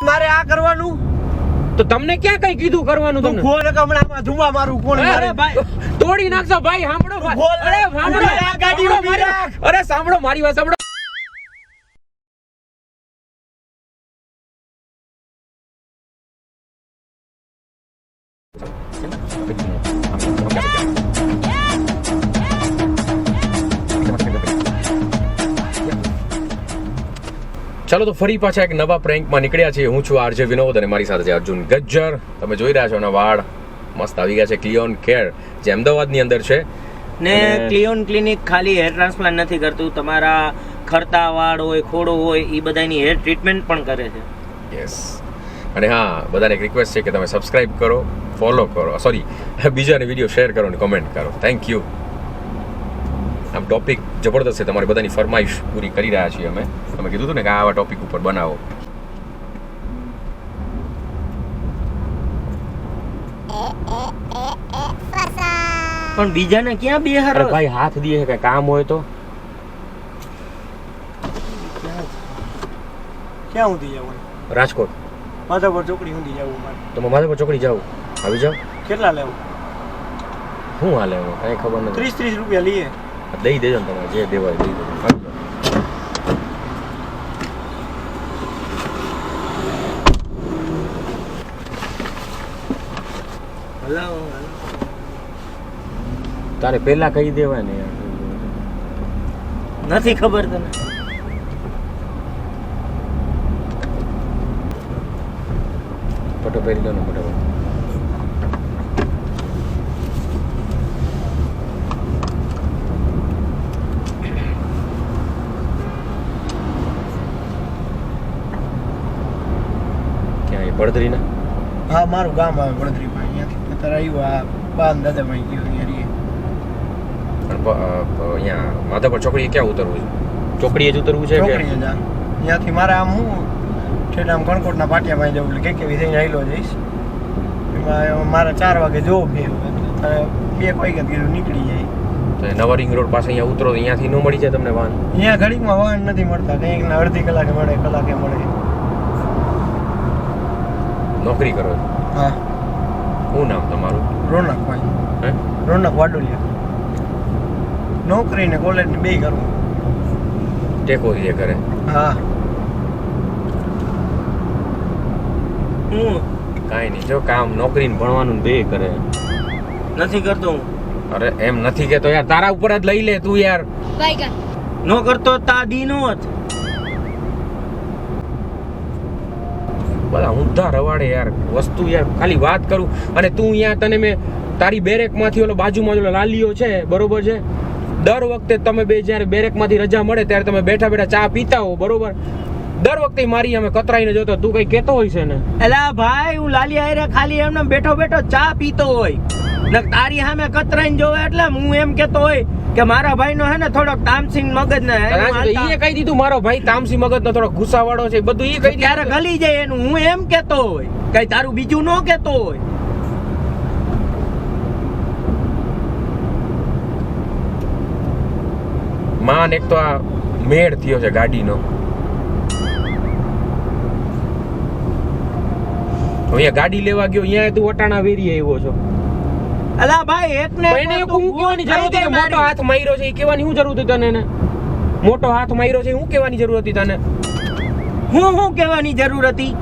મારે આ કરવાનું તો તમને ક્યાં કઈ કીધું કરવાનું? તું તમને ખોલ કે હમણાં આમાં ધુમા મારું કોણ મારે અરે ભાઈ તોડી નાખશો ભાઈ. સાંભળો ભાઈ. ખોલ. અરે સાંભળો આ ગાડી સાંભળો ઊભી મારી રાખ. વાત. અરે સાંભળો મારી વાત સાંભળો. ચાલો તો ફરી પાછા એક નવા પ્રેન્કમાં નીકળ્યા છીએ. હું છું આરજે વિનોદ અને મારી સાથે છે અર્જુન ગજ્જર. તમે જોઈ રહ્યા છો એના વાળ મસ્ત આવી ગયા છે. ક્લિયોન કેર જે અમદાવાદની અંદર છે ને ક્લિયોન ક્લિનિક ખાલી હેર ટ્રાન્સપ્લાન્ટ નથી કરતું, તમારા ખરતા વાળ હોય, ખોડો હોય, એ બધાની હેર ટ્રીટમેન્ટ પણ કરે છે. યસ. અને હા, બધાને એક રિક્વેસ્ટ છે કે તમે સબસ્ક્રાઇબ કરો, ફોલો કરો, સોરી બીજાને વિડીયો શેર કરો અને કમેન્ટ કરો. Thank you. આમ ટોપિક જબરદસ્ત છે, તમારી બધાની ફરમાઈશ પૂરી કરી રહ્યા છીએ અમે. તમે કીધું હતું ને કે આવા ટોપિક ઉપર બનાવો. પણ બીજાને ક્યાં બેહારો? અરે ભાઈ હાથ દીએ કઈ કામ હોય તો. ક્યાં ઊંધી જવું? રાજકોટ માધાપર ચોકડી ઊંધી જવું મારે. તમે માધવપુર ચોકડી જાઓ, આવી જાઓ. કેટલા લેવું? શું હાલે એમાં કઈ ખબર નથી. 30 રૂપિયા લઈએ. દઈ દેજો ને તમારે જે દેવાય દઈ દેજો. આવી જાઓ. હલો તારે પહેલા કહી દેવાય ને યાર. નથી ખબર તને? ફોટો પહેરી લો ને ફટાફટ. ક્યાં એ પડદરીના? હા, મારું ગામ આવે વડોદરીમાં. અહીંયાથી અત્યારે આવ્યું આ બાન દાદાભાઈ ગયો અહીંયા રહીએ. પણ અહીંયા માધાપર ચોકડી ક્યાં ઉતરવું છે? ચોકડીએ જ ઉતરવું છે કે ચોકડીએ જા. અહીંયાથી મારે આમ હું છેલ્લે આમ ગણકોટના પાટિયામાં જવું એટલે કેવી થઈને આવેલો જઈશ. એમાં મારે 4 વાગે જોબ છે એટલે 2 વાગે કીધું નીકળી જાય. તો એ નવા રિંગ રોડ પાસે અહીંયા ઉતરો તો અહીંયાથી ન મળી જાય તમને વાહન? અહીંયા ઘડીકમાં વાહન નથી મળતા, કંઈક અડધી કલાકે મળે, કલાકે મળે. નોકરી કરો છો? હા. શું નામ તમારું? રોનકભાઈ. હે? રોનક વાડોલિયા. નોકરી ને કોલેજ ને બે કરવું. ટેકો દે કરે. હા. હું કાંઈ નહીં, જો કામ નોકરી ને ભણવાનું બે કરે. નથી કરતો. હું અરે એમ નથી કેતો યાર, તારા ઉપર જ લઈ લે તું યાર. નો કરતો તાદી નો જ. બધા ઊંધા રવાડે યાર વસ્તુ યાર. ખાલી વાત કરું અને તું અહીંયા તને મેં તારી બેરેકમાંથી ઓલો બાજુમાં ઓલો લાલીઓ છે બરોબર છે, દર વખતે તમે બે જ્યારે બેરેકમાંથી રજા મળે ત્યારે તમે બેઠા બેઠા ચા પીતા હો બરોબર. દર વખતે મારી અમે કતરાઈને જોતો, તું કઈ કેતો હોય છે ને? એલા ભાઈ, હું લાલી આયરે ખાલી એમને બેઠો બેઠો ચા પીતો હોય ને તારી સામે કતરાઈને જોવે એટલે હું એમ કેતો હોય કે મારા ભાઈનો હે ને થોડોક તામસિંગ મગજ ને એ કહી દીધું મારો ભાઈ તામસી મગજનો થોડો ગુસ્સાવાળો છે, બધું એ કહી ક્યારે દીધું. ગલી જાય એનું હું એમ કેતો હોય, કઈ તારું બીજું નો કેતો હોય. માન એક તો આ મેળ થયો છે ગાડીનો. અહીંયા ગાડી લેવા ગયો, અહીંયા તું વટાણા વેરી આવ્યો છો. અલા ભાઈ, એક ને એને હું કહેવાની જરૂર હતી કે મોટો હાથ માર્યો છે, એ કહેવાની શું જરૂર હતી તને? એને મોટો હાથ માર્યો છે, હું કહેવાની જરૂર હતી તને? હું કહેવાની જરૂર હતી?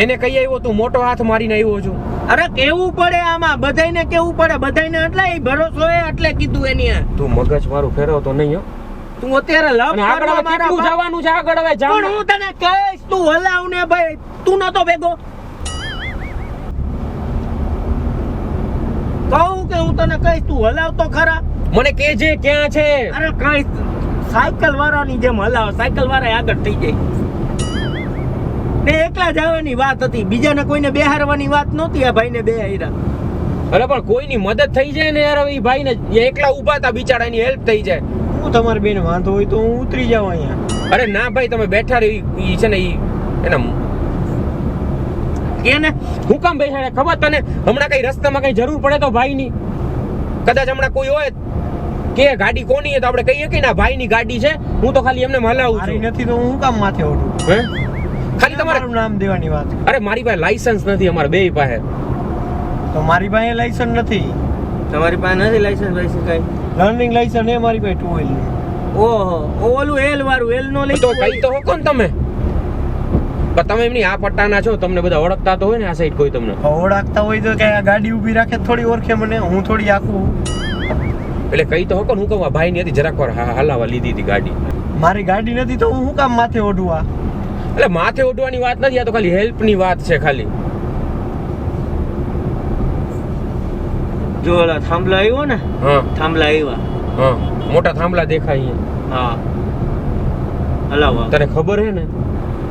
એને કહી આવ્યો તું મોટો હાથ મારીને આવ્યો છું. અરે કેવું પડે આમાં, બધાયને કેવું પડે, બધાયને એટલે એ ભરોસો હે એટલે કીધું એની આ. તું મગજ મારું ફેરવતો નહીં હો. તું અત્યારે લવ અને આગળ હવે કેટલું જવાનું છે? આગળ હવે જાવ. પણ હું તને કહીશ, તું હલાવ ને ભાઈ. તું નતો ભેગો? કહું કે હું તને કહીશ, તું હલાવ તો ખરા. મને કેજે ક્યાં છે? અરે કઈ સાયકલ વાળાની જેમ હલાવ, સાયકલ વાળા આગળ થઈ જાય. ને એકલા જવાની વાત હતી, બીજાને કોઈને બેહારવાની વાત નહોતી. આ ભાઈને બેહાર્યા. અરે પણ કોઈની મદદ થઈ જાય ને યાર. હવે ભાઈ ને એકલા ઉભા હતા બિચારા, એની હેલ્પ થઈ જાય. હું તમારે બેન વાંધો હોય તો હું ઉતરી જાઉં અહીંયા. અરે ના ભાઈ, તમે બેઠા રહી ઈ છે ને ઈ એના એને હું કામ બેસાડે ખબર તને? હમણાં કઈ રસ્તામાં કઈ જરૂર પડે તો ભાઈ ની, કદાચ હમણાં કોઈ હોય કે ગાડી કોની છે તો આપણે કહીએ કે ના ભાઈ ની ગાડી છે, હું તો ખાલી એમને હલાવું મારી છું. નથી તો હું કામ માથે ઓઢું? હે ખાલી તમારે મારું નામ દેવાની વાત કરે. અરે મારી પાસે લાયસન્સ નથી અમારે બેય પાસે. તો મારી પાસે લાયસન્સ નથી. તમારી પાસે નથી લાયસન્સ કઈ? લર્નિંગ લાયસન્સ એ મારી પાસે 2 વ્હીલ નું. ઓહો ઓલું એલ વાળું એલ નો લઈ તો કઈ તો હોકો ને તમે. પણ તમે એમની આ પટ્ટાના છો, તમને બધા ઓળખતા તો હોય ને આ સાઈડ કોઈ તમને. ઓળખતા હોય તો કે આ ગાડી ઊભી રાખે તો થોડી ઓળખે મને. હું થોડી આખું એટલે કઈ તો હોકો ને. હું કહું આ ભાઈની હતી જરાક વાર હલાવા લીધી હતી ગાડી. મારી ગાડી નથી તો હું શું કામ માથે ઓઢવા? એટલે માથે ઓઢવાની વાત નથી, આ તો ખાલી હેલ્પની વાત છે ખાલી. જો ઓલા થાંભલા આવ્યો ને, હા થાંભલા આવ્યા. હા મોટા થાંભલા દેખાય અહીંયા. હા હલાવા. તને ખબર હે ને?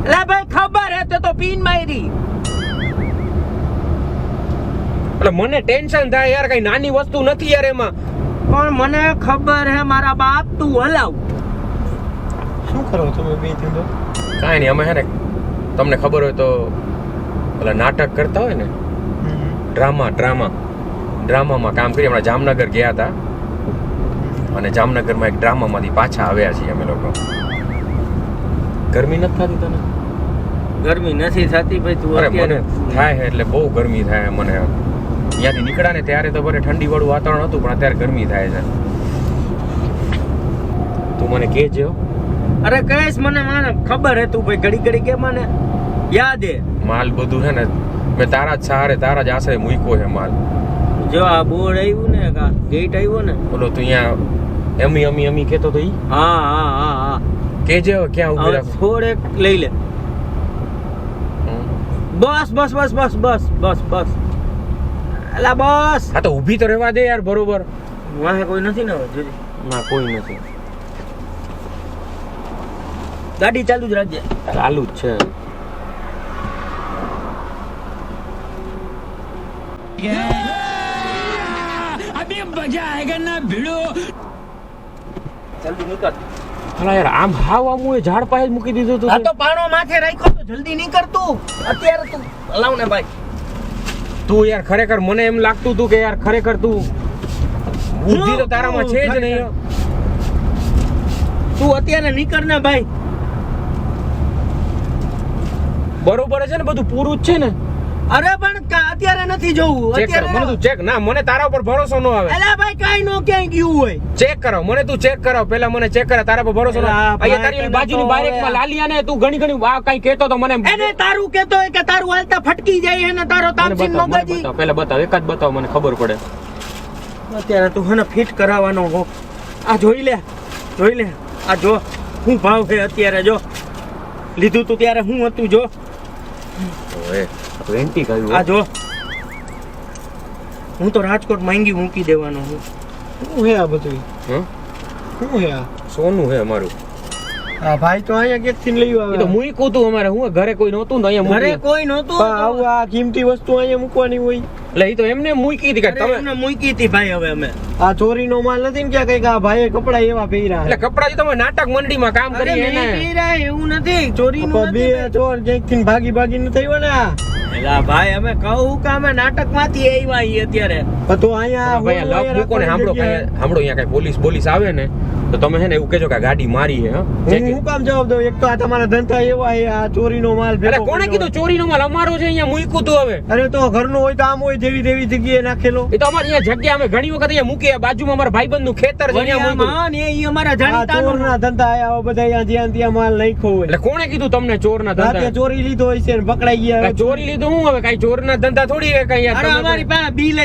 એલા ભાઈ ખબર હે તો પીન મારી. એટલે મને ટેન્શન થાય યાર, કઈ નાની વસ્તુ નથી યાર એમાં. પણ મને ખબર હે મારા બાપ, તું હલાવ. શું કરો તમે બે ધંધો? કાંઈ નહીં, અમે હે ને તમને ખબર હોય તો ઓલા નાટક કરતા હોય ને, ડ્રામામાં કામ કરી. હમણાં જામનગર ગયા હતા અને જામનગરમાં એક ડ્રામામાંથી પાછા આવ્યા છીએ અમે લોકો. ગરમી નથી થતી તને? ગરમી નથી થતી ભાઈ, તું અરે મને અત્યારે થાય છે એટલે બહુ ગરમી થાય મને. અહીંયાથી નીકળ્યા ને ત્યારે તો ભલે ઠંડી વાળું વાતાવરણ હતું, પણ અત્યારે ગરમી થાય છે. તું મને કહેજો. અરે કહીશ મને ખબર હે, તું ભાઈ ઘડી કે મને યાદ હે. માલ બધું છે ને મેં તારા જ સહારે તારા જ આશરે મૂક્યો છે માલ. જો આ બોર્ડ આવ્યું ને, આ ગેટ આવ્યો ને, બોલો તું અહીંયા અમી કહેતો તો ઈ હા કેજે હવે ક્યાં ઉભી હવે રાખો. થોડેક લઈ લે. બસ અલા બસ. હા તો ઊભી તો રહેવા દે યાર. બરોબર વાહે કોઈ નથી ને હવે જોજે. ના કોઈ નથી, ગાડી ચાલુ જ રાખજે. ચાલુ જ છે. જલ્દી નીકળ. અલા યાર આમ આમ હું ઝાડ પાસે જ મૂકી દીધું તું. આ તો પાણો માથે રાખ્યો તો જલ્દી નીકળ તું. અત્યારે તું હલાવ ને ભાઈ. તું યાર ખરેખર મને એમ લાગતું હતું કે યાર ખરેખર તું બુદ્ધિ તો તારામાં છે જ નહીં. તું અત્યારે નીકળ ને ભાઈ. બરોબર છે ને, બધું પૂરું જ છે ને? અરે પણ અત્યારે નથી જોવું. ચેક કરો મને, તું ચેક. ના મને તારા ઉપર ભરોસો ન આવે. એલા ભાઈ કાઈ નો ક્યાંય ગયું હોય. ચેક કરો મને, તું ચેક કરાવ પેલા. મને ચેક કરાવ, તારા પર ભરોસો ન. એલા ભાઈ, અહીંયા તારી બાજુની બારેકમાં લાલિયા ને તું ઘણી આ કઈ કહેતો તો મને એને તારું કેતો હોય કે તારું હાલતા ફટકી જાય હે ને તારો તામસીન મગજી. પેલા બતાવ, એક જ બતાવ મને ખબર પડે. અત્યારે તું હને ફિટ કરાવવાનો હો. આ જોઈ લે આ જો શું ભાવ છે અત્યારે. જો લીધું તું ત્યારે શું હતું જો. ઓએ તો એન્ટી કહ્યું. આ જો હું તો રાજકોટ માંગી મૂકી દેવાનો હું. શું હે આ બધું? હા શું હે આ? સોનું હે અમારું. આ ભાઈ તો અહીંયા ક્યાંકથી લઈ એ તો આવ્યા. મૂક્યું તું અમારે. હું ઘરે કોઈ નહોતું ને અહીંયા ઘરે મૂકી. કોઈ નહોતું. પણ આવું આ કિંમતી વસ્તુ અહીંયા મૂકવાની હોય? એટલે એ તો એમને મૂકી હતી કે અરે તમે. એમને મૂકી હતી ભાઈ. હવે અમે આ ચોરીનો માલ નથી ને ક્યાં કઈક આ ભાઈએ કપડા એવા પહેર્યા એટલે કપડા જે તમે નાટક મંડળીમાં કામ અરે કરી નહીં એને. પહેર્યા, એવું નથી. ચોરીનું બે નથી. ચોર ક્યાંકથી ભાગી ને થયો ને આ. એલા ભાઈ અમે કહું કે અમે નાટકમાંથી આવ્યા છીએ અત્યારે. પણ તો અહીંયા ભાઈ આ લપ મૂકો ને. સાંભળો અહીંયા કઈ પોલીસ આવે ને તો તમે છે ને એવું કહેજો કે આ ગાડી મારી છે. હું શું કામ જવાબ દઉં? એક તો આ તમારા ધંધા એવા છે, આ ચોરીનો માલ ભેગો અરે કોણે કર્યો. કીધું ચોરીનો માલ અમારો છે? અહીંયા મૂક્યું તું. હવે અરે તો ઘરનો હોય તો આમ હોય, જેવી તેવી જગ્યાએ નાખેલો. એ તો અમારી અહીંયા જગ્યા અમે ઘણી વખત અહીંયા મૂકી. બાજુમાં અમારા ભાઈબંધ નું ખેતર છે, અહીંયા મૂક્યું. વડિયામાં ને એ અમારા આ જાણીતાનું. ચોરના ધંધા આયા બધા અહીંયા જ્યાં ત્યાં માલ નાખ્યો હોય. એટલે કોણે કીધું તમને ચોરના રાતે ધંધા? ચોરી લીધો હોય છે ને પકડાઈ ગયા. કાંઈ ચોરી લીધું હું હવે? કઈ ચોરના ધંધા થોડી કઈ અરે યાર. અમારી પાસે બિલ હે.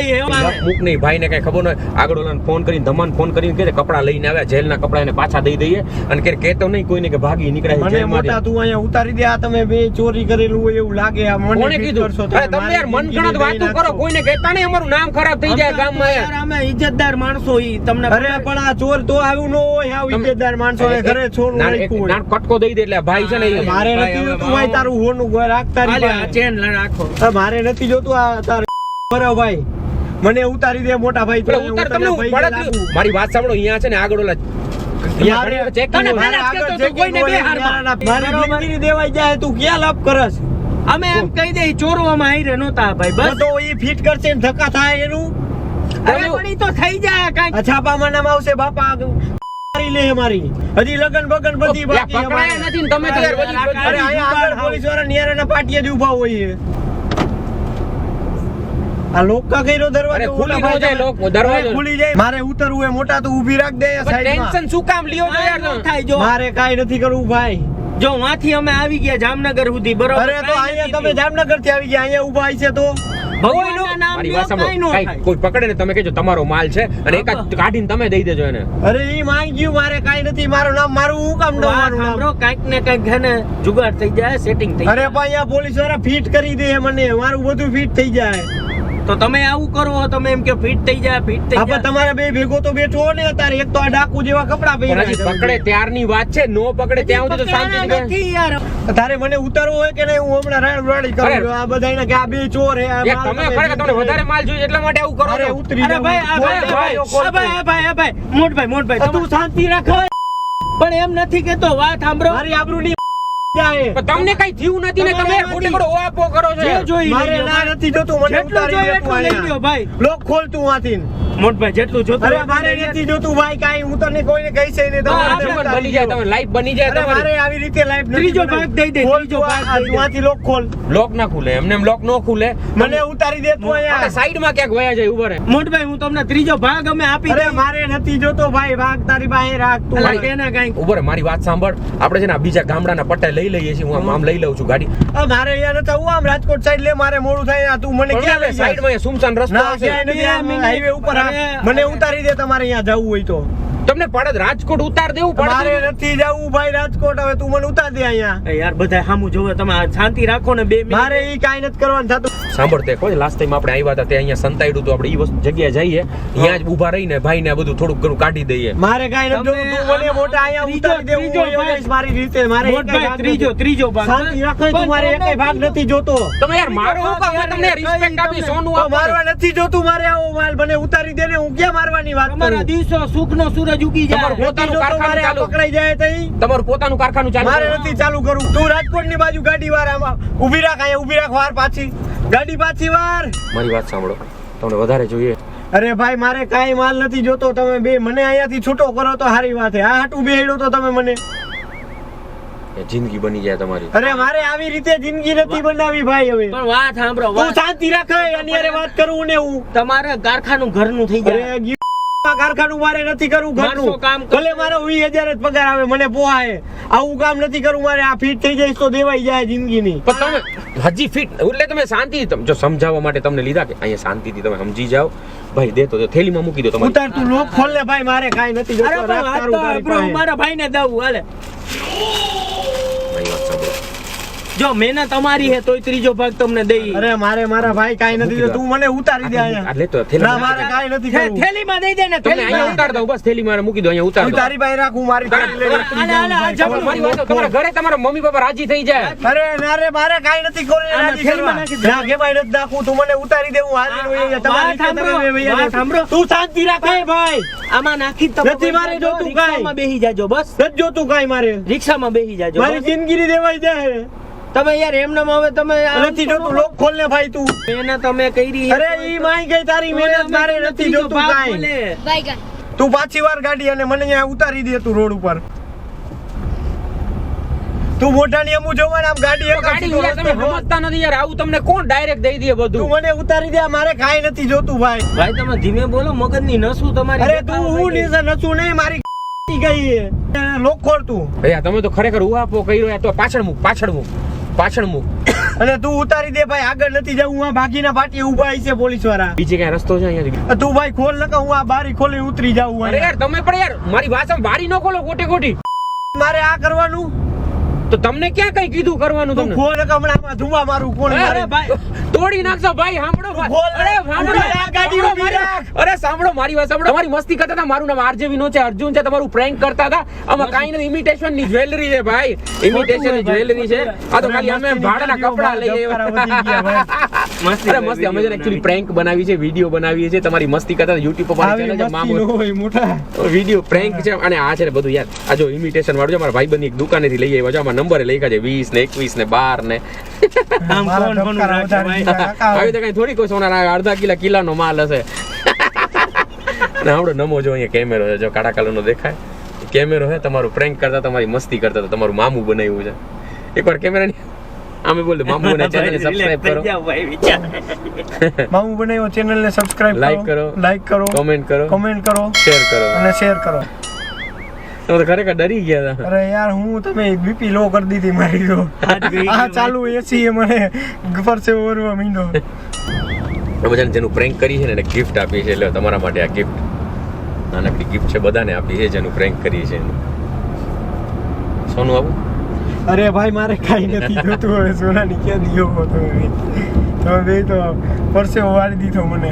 મૂક નહીં ભાઈ ને કઈ ખબર ન હોય. આગળ ઓલાને ફોન કરીને ધમાન ફોન કરીને કે કપડા લઈને આવ્યા, જેલના કપડા એને પાછા દઈ દઈએ અને કે કહેતો નહીં કોઈને કે ભાગી નીકળ્યા મને મોટા તું અહીંયા ઉતારી દે. આ તમે બે ચોરી કરેલું હોય એવું લાગે. આ મને કોણે ફીટ કીધું? કરશો અરે તમે યાર મન ગણત વાતો કરો. કોઈને કહેતા નહીં, અમારું નામ ખરાબ થઈ જાય ગામમાં યાર. અમે ઇજ્જતદાર માણસો ઈ તમને અરે પણ આ ચોર તો આવ્યું ન હોય. આવું ઇજ્જતદાર માણસો ઘરે ચોર રાખ્યું હોય. કટકો દઈ દે એટલે ભાઈ છે ને ઈ. મારે નથી જોતું ભાઈ તારું હોનું રાખતા હાલે આ ચેન રાખો. મારે નથી જોતું આ તારે બરાબર ભાઈ. મને ઉતારી દે મોટા ભાઈ. તો એટલે ઉતાર તમને હું પડત. મારી વાત સાંભળો. અહીંયા છે ને આગળ ઓલા અહીંયા ઘણી વખત ચેક તને કર્યું. પહેલા જ કહેતો તો કોઈને બે હારમાં. મારી જિંદગી દેવાઈ જાય તું ક્યાં લાભ કરસ? અમે એમ કહી દઈ ચોરવામાં આયરે નહોતા ભાઈ. બસ તો ઈ ફિટ કરશે ને ધક્કા થાય એનું. અરે પણ ઈ તો થઈ જાય કાંઈક. છાપામાં નામ આવશે બાપા મારી લે મારી હજી લગન બગન બધી બાકી પકડાયા અમારે. નથી ને તમે તો યાર બધી- અરે અહીંયા આગળ પોલીસ વાળા નિયારાના પાટિયા જ ઊભા હોય છે. આ લોકકા કર્યો દરવાજો અરે ખુલી ન જાય લોક, દરવાજો. ખુલી જાય મારે ઉતરવું હોય મોટા તો ઊભી રાખ દે પણ સાઈડમાં. ટેન્શન શું કામ લ્યો છો યાર તમે? થાય જો મારે કાઈ નથી કરવું ભાઈ. જો વાંથી અમે આવી ગયા જામનગર સુધી બરોબર અરે તો અહીંયા તમે જામનગર થી આવી ગયા અહીંયા ઊભા છે તો ભગવાનના નામ મારી લ્યો, વાત સાંભળો. કાંઈ નો કાંઈ થાય. કોઈ પકડે ને તમે કહેજો તમારો માલ છે અને એકાદ કાઢીને તમે દઈ દેજો એને. અરે ઈ માંગ્યું મારે કાઈ નથી મારું નામ મારું હું કામ ન વાત મારું સાંભળો, નામ. કાંઈક ને કાંઈક છે ને જુગાડ થઈ જાય સેટિંગ થઈ અરે જાય પણ અહીંયા પોલીસ વાળા ફિટ કરી દે મને મારું બધું ફિટ થઈ જાય. તો તમે આવું કરો તમે એમ કે ફિટ થઈ જાય ફિટ થઈ આપણે જાય તમારે બે ભેગો તો બેઠો હો ને અત્યારે એક તો આ ડાકુ જેવા કપડા પણ હજી પહેર્યા પકડે ત્યારની વાત છે, નો પકડે ત્યાં સુધી તો શાંતિ પકડાના નથી યાર. તારે મને ઉતારવું હોય કે નહીં હું હમણાં રાડી કરું અરે. છું. આ બધા એને કે આ બે ચોર હે આ યાર માલ તમે તમે ખરેખર તમને જીતી વધારે માલ જોઈએ એટલા માટે આવું કરો અરે છો. ઉતરી અરે જાઓ. ભાઈ આ ભાઈ આ ભાઈ આ ભાઈ આ ભાઈ આ ભાઈ મોટભાઈ મોટભાઈ તું શાંતિ રાખ પણ એમ નથી કેતો વાત સાંભળો મારી આબરૂ ની જાય પણ તમને કઈ થયું નથી ને તમે યાર ખોટી ખોટો ઓઆપો કરો છો જે યાર. જોઈ મારે લેજો ના ભાઈ. નથી જોતું મને જેટલું ઉતારી જોઈએ દે તું એટલું લઈ અહીંયા. લ્યો ભાઈ લોક ખોલ તું આથી મોટભાઈ જેટલું જોતું અરે હોય મારે એટલું લઈ નથી જોતું ભાઈ કાઈ હું તને કોઈને કહી છે નહીં હા, તમારે જીવન ઉતારી બની જાય દો. તમે લાઈફ બની જાય અરે મારે તમારી. આવી રીતે લાઈફ નથી ત્રીજો બનાવી. ભાગ દઈ દે, ખોલ ત્રીજો તું ભાગ આ દઈ દે. તુંથી લોક ખોલ લોક ના ખુલે એમને એમ લોક નો ખુલે. મને ઉતારી દે તું અહીંયા સાઈડ માં ક્યાંક વયા જાય ઉભા રહે. મોટભાઈ હું તમને ત્રીજો ભાગ અમે આપી અરે દઈએ. મારે નથી જોતો ભાઈ ભાગ તારી પાસે રાખ તું અલા, કેના કાંઈ ઉભા રહે મારી વાત સાંભળ. આપણે છે ને આ બીજા ગામડાના પટ્ટા લઈ લઈએ છીએ. હું આમ લઈ લઉં છું ગાડી. મારે અહીંયા નથી આવું આમ રાજકોટ સાઈડ લે મારે મોડું થાય તું મને ક્યાં લઈ સાઈડ માં સુમસાન રસ્તો ના આવશે. ક્યાંય નથી બે આમ મિનિટ. હાઈવે ઉપર આ. અરે, મને ઉતારી દે તમારે અહીંયા જવું હોય તો તમને પડત રાજકોટ ઉતાર દેવું મારે પડે. નથી જવું ભાઈ રાજકોટ હવે તું મને ઉતાર દે અહીંયા એ યાર બધા સામું જોવે તમે આ શાંતિ રાખો ને 2 મિનિટ મારે ઈ કાઈ નથી કરવાનું થતું સાંભળતે કોઈ લાસ્ટ ટાઈમ આપણે આવ્યા હતા તે અહીંયા સંતાડ્યું તો આપણે ઈ વસ્તુ જગ્યાએ જઈએ ત્યાં જ ઊભા રહીને ભાઈ ને બધું થોડુંક ઘણું કાઢી દઈએ. મારે કાઈ નથી તમે જોતું તું મને મોટા અહીંયા ત્રીજો- ઉતારી દે હું ત્રીજો વયો ભાગ. જઈશ મારી રીતે મારે એકેય મોટભાઈ ભાગ ત્રીજો નથી. ત્રીજો ભાગ શાંતિ રાખો તું મારે એકેય ભાગ નથી જોતો તમે યાર મારો હું કામ હું તમને રિસ્પેક્ટ આપી સોનું તો આપો. મારવા નથી જોતું મારે આવો માલ મને ઉતારી દે ને હું ક્યાં મારવાની વાત તમારા કરું દિવસો સુખનો સૂરજ ઉગી જાય તમારું પોતાનું નથી જોતો મારે આ કારખાનું ચાલુ. પકડાઈ જાય તઈ તમારું પોતાનું કારખાનું ચાલુ મારે કરો. નથી ચાલુ કરવું તું રાજકોટ ની બાજુ ગાડી વાર આમાં ઊભી રાખ અહીંયા ઊભી રાખ વાર પાછી ગાડી પાછી વાર મારી વાત સાંભળો તમને વધારે જોઈએ અરે ભાઈ મારે કાઈ માલ નથી જોતો તમે બે મને અહીંયાથી છૂટો કરો તો સારી વાત છે આ હાટું બેહડો તો તમે મને એ જિંદગી બની જાય તમારી. અરે મારે આવી રીતે જિંદગી નથી બનાવી ભાઈ હવે પણ વાત સાંભળો તું વાત શાંતિ રાખ એની હારે વાત કરું ને હું તમારે કારખાનું ઘરનું થઈ જાય અરે કારખાનું મારે નથી કરવું માણસો ઘરનું કામ કરે. ભલે મારો 20,000 જ પગાર આવે મને પોહાય આવું કામ નથી કરવું મારે આ ફિટ થઈ જઈશ તો દેવાઈ જાય જિંદગીની પણ તમે હજી ફિટ એટલે તમે શાંતિ જો સમજાવવા માટે તમને લીધા કે અહીંયા શાંતિથી તમે સમજી જાઓ ભાઈ દે તો થેલીમાં મૂકી દો તમારી. ઉતાર તું લોક ખોલ ને ભાઈ મારે કાઈ નથી અરે જોતો પણ રાખ વાત તારું તો તારી આપણો પાસે. મારા ભાઈને દઉં હાલે મારી વાત સાંભળો. જો મહેનત અમારી હે તોય ત્રીજો ભાગ તમને દઈ અરે મારે મારા ભાઈ કાઈ નથી જોતું. તું મને ઉતારી દે આ અહીંયા લે તો ના થેલીમાં મારે કાઈ નથી કરવું થેલીમાં દઈ દે ને તમને અહીંયા ઉતાર દઉં બસ થેલીમાં મૂકી દો અહીંયા ઉતાર તું દો. તારી પાસે રાખ હું મારી થેલી લઈને ઉતરી હાલે, જાઉં હાલે, ભાઈ. આ મારી વાત સાંભળો. તમારા ઘરે તમારા મમ્મી પપ્પા રાજી થઈ જાય. અરે ના રે મારે કાઈ નથી કરવું આમાં રાજી થેલીમાં કરવા. નાખી દે. ના કેવાય નથી નાખવું તું મને ઉતારી દે હું હાલીને વહી જાય. તમારી રીતે સાંભળો, તમે વહી વાત જાઓ. સાંભળો. તું શાંતિ રાખ એ ભાઈ આમાં નાખી જ તમે નથી મારે બેહી જાજો, જોતું કાંઈ. રિક્ષામાં બેહી જાજો બસ નથી જોતું કાઈ મારે રિક્ષામાં બેહી જાજો મારી બસ. જિંદગી દેવાઈ જાય તમે યાર એમને હવે તમે આમ નથી કરો. જોતું લોક ખોલ ને ભાઈ તું મહેનત અમે કરી અરે ઈ માઈ ગઈ તારી મહેનત મારે નથી ત્રીજો જોતું ભાગ કાઈ મળે. તું પાછી વાર ગાડી અને મને અહીંયા ઉતારી દે તું રોડ ઉપર તું મોઢાની અમુ જોવા આમ ગાડી એક ગાડી યાર તમે સમજતા નથી યાર આવું તમને કોણ ડાયરેક્ટ દઈ દે તું બધું. મને ઉતારી દે મારે કાઈ નથી જોતું ભાઈ ભાઈ તમે ધીમે બોલો મગજની નસું તમારી અરે તું હું નીચે નચું નહીં મારી ગઈ છે લોક ખોર તું ભૈયા તમે તો ખરેખર ઉહાપો કર્યો યાર. તો પાછળ મૂક પાછળ મૂક પાછળ મૂક. અને તું ઉતારી દે ભાઈ આગળ નથી જવું આ બાકીના પાટી ઊભા છે પોલીસ વાળા બીજે ક્યાં રસ્તો છે અહીંયાથી? તું ભાઈ ખોલ નકા હું આ બારી ખોલી ઉતરી જાઉં અરે યાર તમે પણ યાર મારી ભાષામાં બારી ન ખોલો ખોટી ખોટી. મારે આ કરવાનું તો તમને ક્યાં કઈ કીધું કરવાનું તું તમને? ખોલ નકા હમણાં આમાં ધુમા મારું કોણ અરે મારે ભાઈ તોડી નાખશો ભાઈ સાંભળો ભાઈ. ખોલ. અરે સાંભળો આ ગાડી સાંભળો ઊભી મારી- રાખ. અરે સાંભળો મારી વાત સાંભળો. તમારી મસ્તી કરતા હતા. મારું નામ આરજે વિનોદ છે, અર્જુન છે. તમારું પ્રેન્ક કરતા હતા. આમાં કાઈ નથી. ઇમિટેશન ની જ્વેલરી છે ભાઈ, ઇમિટેશન ની જ્વેલરી છે. આ તો ખાલી અમે ભાડાના કપડા લઈએ મસ્તી અરે મસ્તી અમે છે એકચ્યુઅલી પ્રેન્ક બનાવી છે, વિડીયો બનાવીએ છે. તમારી મસ્તી કરતા હતા. YouTube પર મારી ચેનલ છે મામો વિડીયો પ્રેન્ક છે. અને આ છે ને બધું યાર આ જો ઇમિટેશન વાળું છે. મારા ભાઈબંધની એક દુકાનેથી લઈ આવ્યા છે. આમાં નંબરે લખ્યા છે 20 ને 21 ને 12 ને આમ કોણ કોણ રાખે ભાઈ? આવી તો કઈ થોડી કોઈ સોના અડધા કિલાનો માલ હશે. ને આવડો નમો જો અહીંયા કેમેરો છે જો કાળા કલર નો દેખાય કેમેરો હે તમારું પ્રેન્ક કરતા તમારી મસ્તી કરતા હતા, તમારું મામું બનાવ્યું છે. એકવાર કેમેરાની આમે બોલ દો, મામુ ને ચેનલ ને સબસ્ક્રાઇબ કરો, મામુ બનાવ્યો ચેનલ ને સબસ્ક્રાઇબ લાઈક કરો કમેન્ટ કરો શેર કરો અને શેર કરો. તમે તો ખરેખર ડરી ગયા હતા. અરે યાર હું તમે બીપી લો કરી દીધી મારી તો. આ ચાલુ એસી એ મને પરસે ઓરવા મીંડો. અમે જેનું પ્રેન્ક કરી છે ને એને ગિફ્ટ આપી છે, એટલે તમારા માટે આ ગિફ્ટ નાનકડી ગિફ્ટ છે, બધાને આપી છે જેનું પ્રેન્ક કરી છે એનું. સોનું આવું? અરે ભાઈ મારે કાઈ નથી જોતું હવે, સોનાની ક્યાં દિયો તમે બે તો પરસે વાળી દીધો મને.